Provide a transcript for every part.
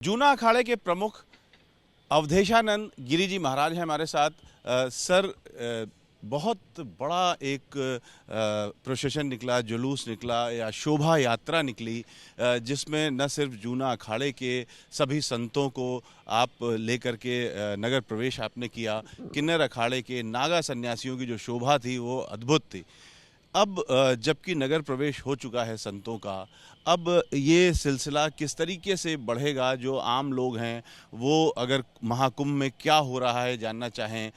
जूना अखाड़े के प्रमुख अवधेशानंद गिरी जी महाराज हैं हमारे साथ। सर, बहुत बड़ा एक प्रोसेशन निकला, जुलूस निकला या शोभा यात्रा निकली, जिसमें न सिर्फ जूना अखाड़े के सभी संतों को आप लेकर के नगर प्रवेश आपने किया, किन्नर अखाड़े के नागा सन्यासियों की जो शोभा थी वो अद्भुत थी। अब जबकि नगर प्रवेश हो चुका है संतों का, अब ये सिलसिला किस तरीके से बढ़ेगा? जो आम लोग हैं वो अगर महाकुंभ में क्या हो रहा है जानना चाहें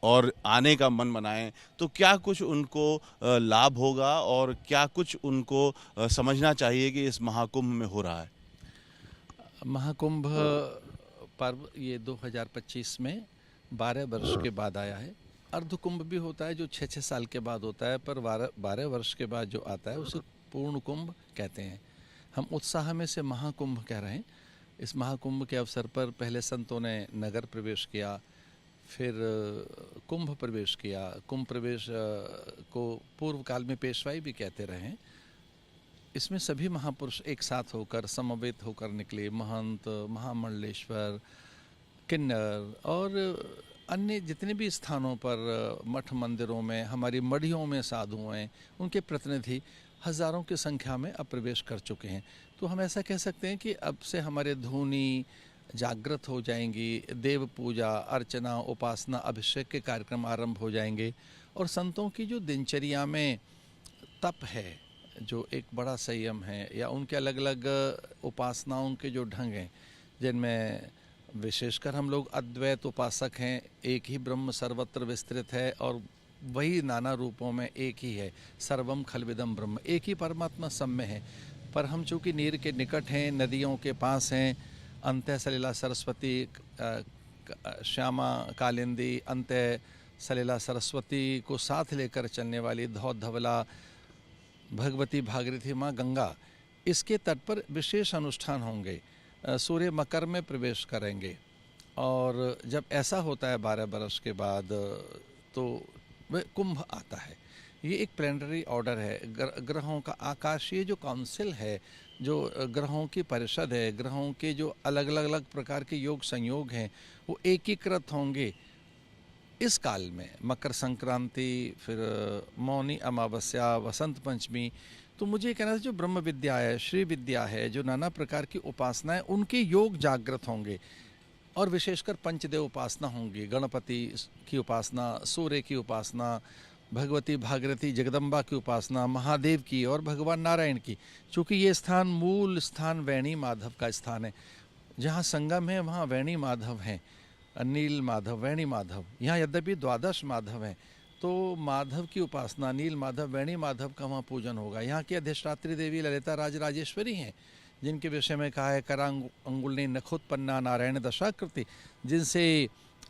और आने का मन बनाएं, तो क्या कुछ उनको लाभ होगा और क्या कुछ उनको समझना चाहिए कि इस महाकुंभ में हो रहा है? महाकुंभ पर्व ये 2025 में 12 वर्ष के बाद आया है। अर्धकुंभ भी होता है जो 6-6 साल के बाद होता है, पर 12 वर्ष के बाद जो आता है उसे पूर्ण कुंभ कहते हैं। हम उत्साह में से महाकुंभ कह रहे हैं। इस महाकुंभ के अवसर पर पहले संतों ने नगर प्रवेश किया, फिर कुंभ प्रवेश किया। कुंभ प्रवेश को पूर्व काल में पेशवाई भी कहते रहे हैं। इसमें सभी महापुरुष एक साथ होकर समवेत होकर निकले। महंत, महामंडलेश्वर, किन्नर और अन्य जितने भी स्थानों पर मठ मंदिरों में, हमारी मढ़ियों में साधु हैं, उनके प्रतिनिधि हज़ारों की संख्या में अब प्रवेश कर चुके हैं। तो हम ऐसा कह सकते हैं कि अब से हमारे धुनी जागृत हो जाएंगी, देव पूजा, अर्चना, उपासना, अभिषेक के कार्यक्रम आरंभ हो जाएंगे। और संतों की जो दिनचर्या में तप है, जो एक बड़ा संयम है, या उनके अलग अलग उपासनाओं के जो ढंग हैं, जिनमें विशेषकर हम लोग अद्वैत उपासक हैं। एक ही ब्रह्म सर्वत्र विस्तृत है और वही नाना रूपों में एक ही है। सर्वम खलविदम ब्रह्म, एक ही परमात्मा सब में है। पर हम चूँकि नीर के निकट हैं, नदियों के पास हैं, अंतः सलिला सरस्वती, श्यामा कालिंदी, अंतः सलिला सरस्वती को साथ लेकर चलने वाली धौत धवला भगवती भागीरथी माँ गंगा, इसके तट पर विशेष अनुष्ठान होंगे। सूर्य मकर में प्रवेश करेंगे और जब ऐसा होता है 12 बरस के बाद तो वह कुंभ आता है। ये एक प्लैनेटरी ऑर्डर है, ग्रहों का आकाशीय जो काउंसिल है, जो ग्रहों की परिषद है, ग्रहों के जो अलग अलग प्रकार के योग संयोग हैं, वो एकीकृत होंगे इस काल में। मकर संक्रांति, फिर मौनी अमावस्या, वसंत पंचमी। तो मुझे कहना है जो ब्रह्म विद्या है, श्री विद्या है, जो नाना प्रकार की उपासनाएं, उनके योग जागृत होंगे। और विशेषकर पंचदेव उपासना होंगी, गणपति की उपासना, सूर्य की उपासना, भगवती भागीरथी जगदम्बा की उपासना, महादेव की और भगवान नारायण की। चूँकि ये स्थान मूल स्थान वैणी माधव का स्थान है, जहाँ संगम है वहाँ वैणी माधव हैं, नील माधव, वैणी माधव। यहाँ यद्यपि 12 माधव हैं, तो माधव की उपासना, नील माधव, वैणी माधव का वहाँ पूजन होगा। यहाँ की अधिष्ठात्री देवी ललिता राजराजेश्वरी हैं, जिनके विषय में कहा है करांगुल्नी नखोत्पन्ना नारायण दशाकृति, जिनसे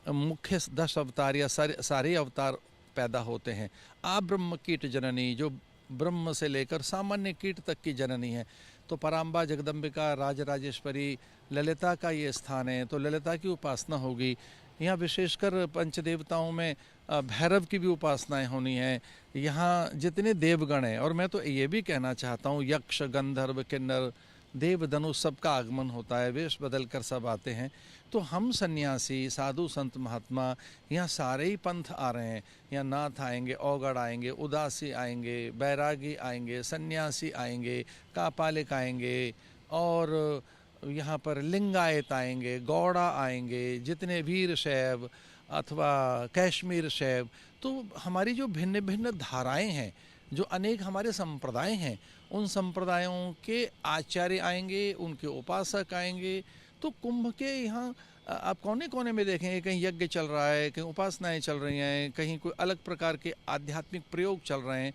मुख्य 10 अवतार या सारे अवतार पैदा होते हैं। आ ब्रह्म कीट जननी, जो ब्रह्म से लेकर सामान्य कीट तक की जननी है। तो पराम्बा, जगदम्बिका, राजराजेश्वरी, ललिता का ये स्थान है, तो ललिता की उपासना होगी। यहाँ विशेषकर पंचदेवताओं में भैरव की भी उपासनाएं होनी है। यहाँ जितने देवगण हैं, और मैं तो ये भी कहना चाहता हूँ, यक्ष, गंधर्व, किन्नर, देव, धनु, सबका आगमन होता है, वेश बदल कर सब आते हैं। तो हम सन्यासी, साधु, संत, महात्मा, यहाँ सारे ही पंथ आ रहे हैं। यहाँ नाथ आएंगे, औगड़ आएंगे, उदासी आएंगे, बैरागी आएंगे, सन्यासी आएंगे, कापालिक आएंगे, और यहाँ पर लिंगायत आएंगे, गौड़ा आएंगे, जितने वीर शैव अथवा कश्मीर शैव। तो हमारी जो भिन्न भिन्न धाराएं हैं, जो अनेक हमारे संप्रदाय हैं, उन संप्रदायों के आचार्य आएंगे, उनके उपासक आएंगे। तो कुंभ के यहाँ आप कोने कोने में देखेंगे, कहीं यज्ञ चल रहा है, कहीं उपासनाएं चल रही हैं, कहीं कोई अलग प्रकार के आध्यात्मिक प्रयोग चल रहे हैं।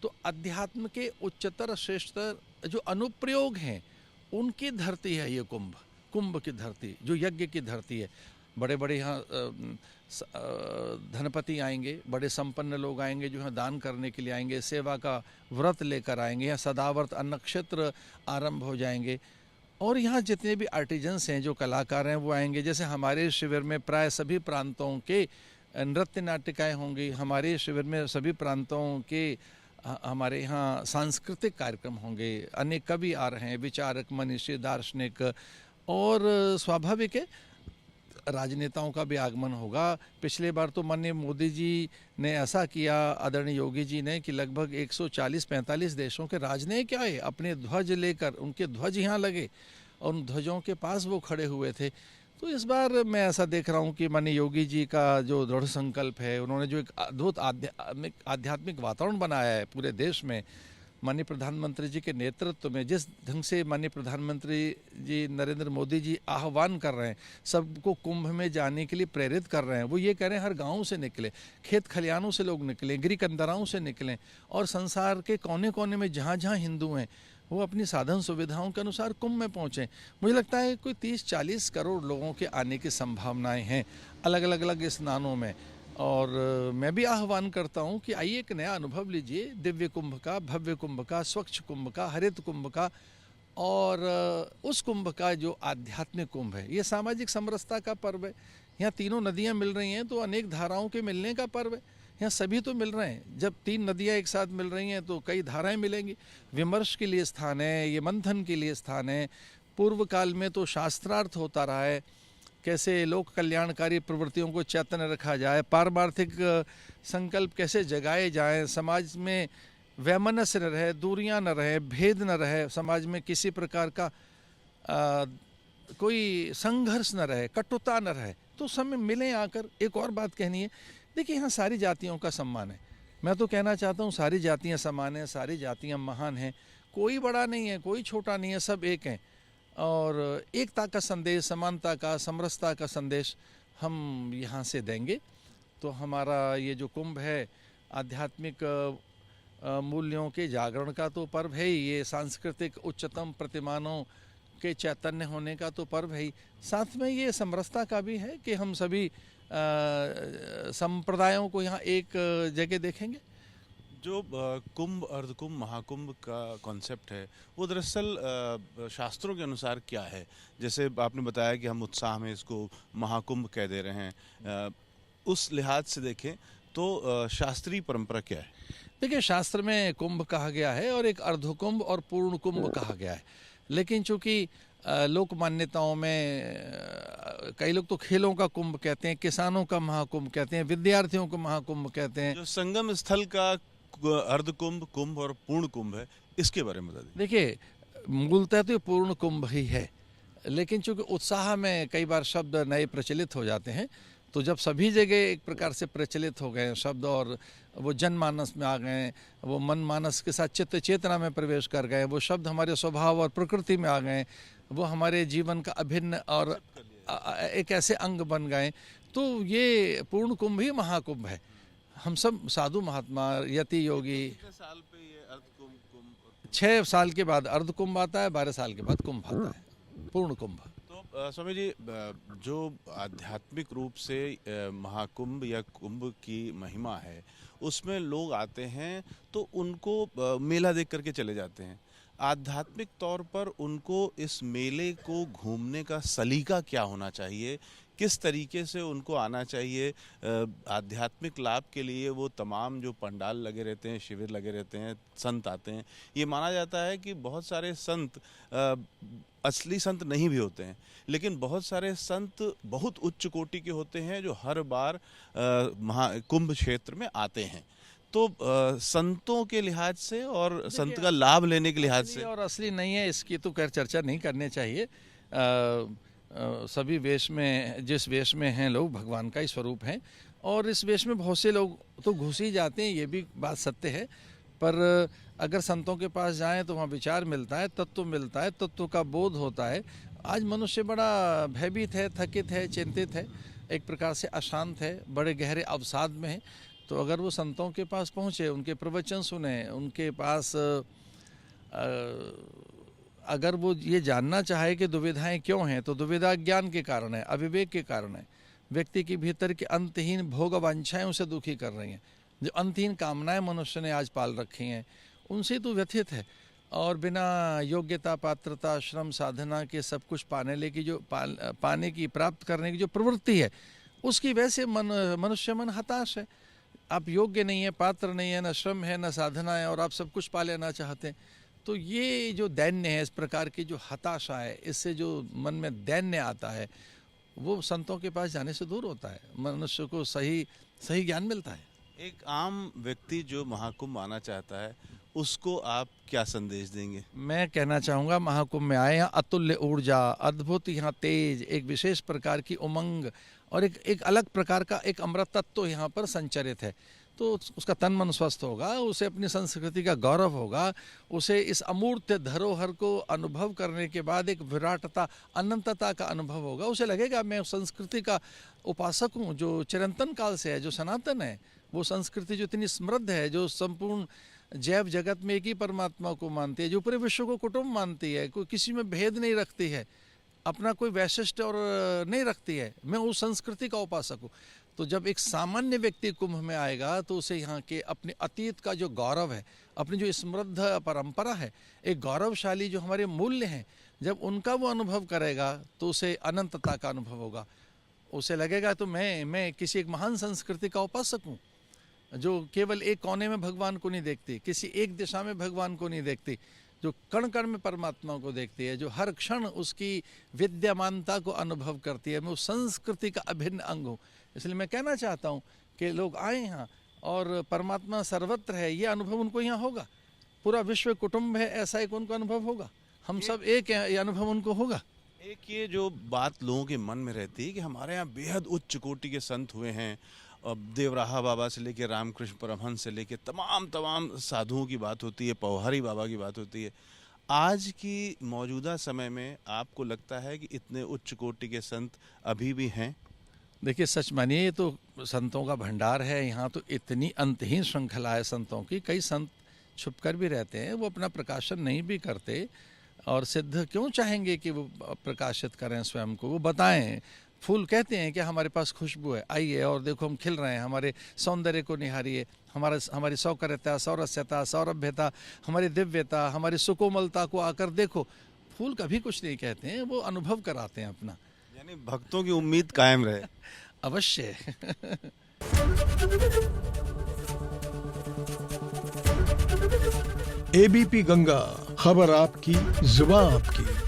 तो अध्यात्म के उच्चतर श्रेष्ठतर जो अनुप्रयोग हैं, उनकी धरती है ये कुंभ। कुंभ की धरती जो यज्ञ की धरती है। बड़े बड़े यहाँ धनपति आएंगे, बड़े संपन्न लोग आएंगे, जो यहाँ दान करने के लिए आएंगे, सेवा का व्रत लेकर आएंगे। यहाँ सदाव्रत अन्न क्षेत्र आरंभ हो जाएंगे। और यहाँ जितने भी आर्टिजन्स हैं, जो कलाकार हैं, वो आएंगे। जैसे हमारे शिविर में प्राय सभी प्रांतों के नृत्य नाटिकाएँ होंगी, हमारे शिविर में सभी प्रांतों के हमारे यहाँ सांस्कृतिक कार्यक्रम होंगे। अनेक कवि आ रहे हैं, विचारक, मनीषी, दार्शनिक, और स्वाभाविक है राजनेताओं का भी आगमन होगा। पिछले बार तो माननीय मोदी जी ने ऐसा किया, आदरणीय योगी जी ने, कि लगभग 140-45 देशों के राजनयिक आए अपने ध्वज लेकर, उनके ध्वज यहाँ लगे और उन ध्वजों के पास वो खड़े हुए थे। तो इस बार मैं ऐसा देख रहा हूँ कि माननीय योगी जी का जो दृढ़ संकल्प है, उन्होंने जो एक अद्भुत आध्यात्मिक वातावरण बनाया है पूरे देश में, माननीय प्रधानमंत्री जी के नेतृत्व में, जिस ढंग से माननीय प्रधानमंत्री जी नरेंद्र मोदी जी आह्वान कर रहे हैं, सबको कुंभ में जाने के लिए प्रेरित कर रहे हैं। वो ये कह रहे हैं हर गांव से निकले, खेत खलियानों से लोग निकलें, गिरी कंदराओं से निकलें और संसार के कोने कोने में जहाँ जहाँ हिंदू हैं वो अपनी साधन सुविधाओं के अनुसार कुंभ में पहुँचें। मुझे लगता है कोई 30-40 करोड़ लोगों के आने की संभावनाएँ हैं अलग अलग स्नानों में। और मैं भी आह्वान करता हूं कि आइए एक नया अनुभव लीजिए, दिव्य कुंभ का, भव्य कुंभ का, स्वच्छ कुंभ का, हरित कुंभ का, और उस कुंभ का जो आध्यात्मिक कुंभ है। ये सामाजिक समरसता का पर्व है। यहाँ तीनों नदियाँ मिल रही हैं तो अनेक धाराओं के मिलने का पर्व है। यहाँ सभी तो मिल रहे हैं। जब 3 नदियाँ एक साथ मिल रही हैं तो कई धाराएं मिलेंगी। विमर्श के लिए स्थान है, ये मंथन के लिए स्थान है। पूर्व काल में तो शास्त्रार्थ होता रहा है, कैसे लोक कल्याणकारी प्रवृत्तियों को चैतन्य रखा जाए, पारमार्थिक संकल्प कैसे जगाए जाएं, समाज में वैमनस्य न रहे, दूरियां न रहे, भेद न रहे, समाज में किसी प्रकार का कोई संघर्ष न रहे, कटुता न रहे। तो सब मिलें आकर। एक और बात कहनी है, देखिए यहाँ सारी जातियों का सम्मान है। मैं तो कहना चाहता हूँ सारी जातियाँ समान हैं, सारी जातियाँ महान हैं, कोई बड़ा नहीं है, कोई छोटा नहीं है, सब एक हैं। और एकता का संदेश, समानता का, समरसता का संदेश हम यहाँ से देंगे तो हमारा ये जो कुंभ है आध्यात्मिक मूल्यों के जागरण का तो पर्व है ही, ये सांस्कृतिक उच्चतम प्रतिमानों के चैतन्य होने का तो पर्व है ही, साथ में ये समरसता का भी है कि हम सभी संप्रदायों को यहाँ एक जगह देखेंगे। जो कुंभ, अर्धकुंभ, महाकुंभ का कॉन्सेप्ट है वो दरअसल शास्त्रों के अनुसार क्या है? जैसे आपने बताया कि हम उत्साह में इसको महाकुंभ कह दे रहे हैं, उस लिहाज से देखें तो शास्त्रीय परंपरा क्या है? देखिए शास्त्र में कुंभ कहा गया है और एक अर्धकुंभ और पूर्ण कुंभ कहा गया है, लेकिन चूंकि लोक मान्यताओं में कई लोग तो खेलों का कुंभ कहते हैं, किसानों का महाकुंभ कहते हैं, विद्यार्थियों का महाकुंभ कहते हैं। जो संगम स्थल का अर्धकुंभ, कुंभ और पूर्ण कुंभ है, इसके बारे में बता दीजिए। देखिए मूलतः तो ये पूर्ण कुंभ ही है, लेकिन चूंकि उत्साह में कई बार शब्द नए प्रचलित हो जाते हैं, तो जब सभी जगह एक प्रकार से प्रचलित हो गए शब्द और वो जनमानस में आ गए, वो मन मानस के साथ चित्त चेतना में प्रवेश कर गए, वो शब्द हमारे स्वभाव और प्रकृति में आ गए, वो हमारे जीवन का अभिन्न और एक ऐसे अंग बन गए, तो ये पूर्ण कुंभ ही महाकुंभ है। हम सब साधु महात्मा, यति योगी। साल पे ये अर्धकुंभ, कुंभ 6 साल के बाद अर्धकुंभ आता है, 12 साल के बाद कुंभ आता है, पूर्ण कुंभ। तो स्वामी जी, जो आध्यात्मिक रूप से महाकुंभ या कुंभ की महिमा है, उसमें लोग आते हैं तो उनको मेला देख करके चले जाते हैं। आध्यात्मिक तौर पर उनको इस मेले को घूमने का सलीका क्या होना चाहिए? किस तरीके से उनको आना चाहिए? आध्यात्मिक लाभ के लिए वो तमाम जो पंडाल लगे रहते हैं, शिविर लगे रहते हैं, संत आते हैं। ये माना जाता है कि बहुत सारे संत असली संत नहीं भी होते हैं, लेकिन बहुत सारे संत बहुत उच्च कोटि के होते हैं जो हर बार कुंभ क्षेत्र में आते हैं। तो संतों के लिहाज से और संत का लाभ लेने के लिहाज से, और असली नहीं है इसकी तो खैर चर्चा नहीं करनी चाहिए। सभी वेश में, जिस वेश में हैं लोग, भगवान का ही स्वरूप हैं, और इस वेश में बहुत से लोग तो घुस ही जाते हैं, ये भी बात सत्य है। पर अगर संतों के पास जाएं तो वहाँ विचार मिलता है, तत्व मिलता है, तत्व का बोध होता है। आज मनुष्य बड़ा भयभीत है, थकित है, चिंतित है, एक प्रकार से अशांत है, बड़े गहरे अवसाद में है। तो अगर वो संतों के पास पहुँचे, उनके प्रवचन सुने, उनके पास अगर वो ये जानना चाहे कि दुविधाएं क्यों हैं, तो दुविधा ज्ञान के कारण है, अविवेक के कारण है। व्यक्ति के भीतर की अंतहीन भोग वांछाएं उसे दुखी कर रही हैं। जो अंतहीन कामनाएं मनुष्य ने आज पाल रखी हैं, उनसे तो व्यथित है। और बिना योग्यता, पात्रता, श्रम, साधना के सब कुछ पाने की, प्राप्त करने की जो प्रवृत्ति है, उसकी वैसे मनुष्य मन हताश है। आप योग्य नहीं है, पात्र नहीं है, न श्रम है, न साधना है, और आप सब कुछ पा लेना चाहते हैं, तो ये जो दैन्य है, इस प्रकार की जो हताशा है, इससे जो मन में दैन्य आता है, वो संतों के पास जाने से दूर होता है। मनुष्य को सही सही ज्ञान मिलता है। एक आम व्यक्ति जो महाकुंभ आना चाहता है उसको आप क्या संदेश देंगे? मैं कहना चाहूँगा, महाकुंभ में आए, यहाँ अतुल्य ऊर्जा, अद्भुत यहाँ तेज, एक विशेष प्रकार की उमंग और एक अलग प्रकार का एक अमृत तत्व यहाँ पर संचरित है। तो उसका तन मन स्वस्थ होगा, उसे अपनी संस्कृति का गौरव होगा, उसे इस अमूर्त धरोहर को अनुभव करने के बाद एक विराटता, अनंतता का अनुभव होगा। उसे लगेगा मैं उस संस्कृति का उपासक हूँ जो चिरंतन काल से है, जो सनातन है। वो संस्कृति जो इतनी समृद्ध है, जो संपूर्ण जैव जगत में एक ही परमात्मा को मानती है, जो पूरे विश्व को कुटुंब मानती है, कोई किसी में भेद नहीं रखती है, अपना कोई वैशिष्ट और नहीं रखती है। मैं उस संस्कृति का उपासक हूँ। तो जब एक सामान्य व्यक्ति कुंभ में आएगा तो उसे यहाँ के अपने अतीत का जो गौरव है, अपनी जो समृद्ध परंपरा है, एक गौरवशाली जो हमारे मूल्य हैं, जब उनका वो अनुभव करेगा तो उसे अनंतता का अनुभव होगा। उसे लगेगा तो मैं किसी एक महान संस्कृति का उपासक हूँ, जो केवल एक कोने में भगवान को नहीं देखती, किसी एक दिशा में भगवान को नहीं देखती, जो कण कण में परमात्मा को देखती है, जो हर क्षण उसकी विद्यमानता को अनुभव करती है। मैं उस संस्कृति का अभिन्न अंग हूँ। इसलिए मैं कहना चाहता हूँ कि लोग आए यहाँ और परमात्मा सर्वत्र है, ये अनुभव उनको यहाँ होगा। पूरा विश्व कुटुंब है, ऐसा एक उनको अनुभव होगा। हम सब एक हैं, ये अनुभव उनको होगा। एक ये जो बात लोगों के मन में रहती है कि हमारे यहाँ बेहद उच्च कोटि के संत हुए हैं, देवराहा बाबा से लेकर रामकृष्ण परमहंस से लेकर तमाम साधुओं की बात होती है, पौहारी बाबा की बात होती है। आज की मौजूदा समय में आपको लगता है कि इतने उच्च कोटि के संत अभी भी हैं? देखिए, सच मानिए, ये तो संतों का भंडार है। यहाँ तो इतनी अंतहीन श्रृंखला है संतों की। कई संत छुपकर भी रहते हैं, वो अपना प्रकाशन नहीं भी करते, और सिद्ध क्यों चाहेंगे कि वो प्रकाशित करें स्वयं को, वो बताएं। फूल कहते हैं कि हमारे पास खुशबू है, आइए और देखो हम खिल रहे हैं, हमारे सौंदर्य को निहारिए, हमारी सौकर्यता, सौरस्यता, सौरभ्यता, हमारी दिव्यता, हमारी सुकोमलता को आकर देखो। फूल कभी कुछ नहीं कहते हैं, वो अनुभव कराते हैं अपना। यानी भक्तों की उम्मीद कायम रहे। अवश्य। एबीपी गंगा, खबर आपकी, जुबान आपकी।